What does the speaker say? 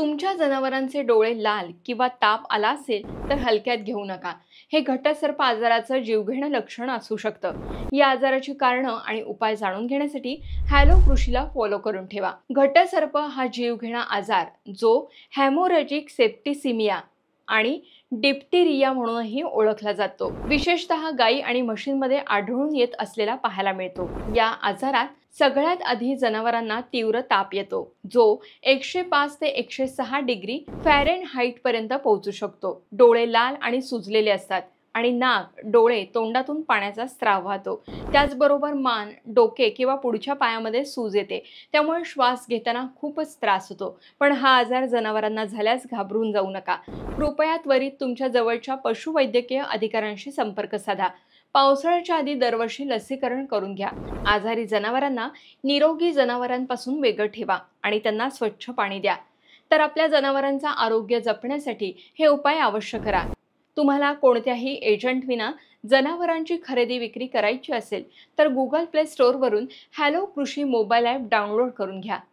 तुमच्या जनावरांचे डोळे लाल किंवा ताप आला असेल तर हलक्यात घेऊ नका. हे घटसर्प आजाराचं जीवघेणं लक्षण असू शकतं. या आजाराची कारणं आणि उपाय जाणून घेण्यासाठी हॅलो कृषीला फॉलो करून ठेवा. घटसर्प हा जीवघेणा आजार जो हेमोरेजिक सेप्टिसिमिया आणि डिप्थेरिया म्हणूनही ओळखला जातो. विशेषतः गायी आणि म्हशींमध्ये आढळून येत असलेला पाहायला मिळतो. या आजारात सगळ्यात आधी जनावरांना तीव्र ताप येतो, जो 105 ते 106 डिग्री फॅरेनहाइट पर्यंत पोहोचू शकतो. डोळे लाल आणि सुजलेले असतात आणि नाक, डोळे, तोंडातून पाण्याचा स्राव वाहतो. त्याचबरोबर मान, डोके किंवा पुढच्या पायामध्ये सूज येते. त्यामुळे श्वास घेताना खूपच त्रास होतो. पण हा आजार जनावरांना झाल्यास घाबरून जाऊ नका. कृपया त्वरित तुमच्या जवळच्या पशुवैद्यकीय अधिकाऱ्यांशी संपर्क साधा. पावसाळ्याच्या आधी दरवर्षी लसीकरण करून घ्या. आजारी जनावरांना निरोगी जनावरांपासून वेगळं ठेवा आणि त्यांना स्वच्छ पाणी द्या. तर आपल्या जनावरांचं आरोग्य जपण्यासाठी हे उपाय अवश्य करा. तुम्हाला कोणत्याही एजंटविना जनावरांची खरेदी विक्री करायची असेल तर गुगल प्ले स्टोअरवरून हॅलो कृषी मोबाईल ॲप डाउनलोड करून घ्या.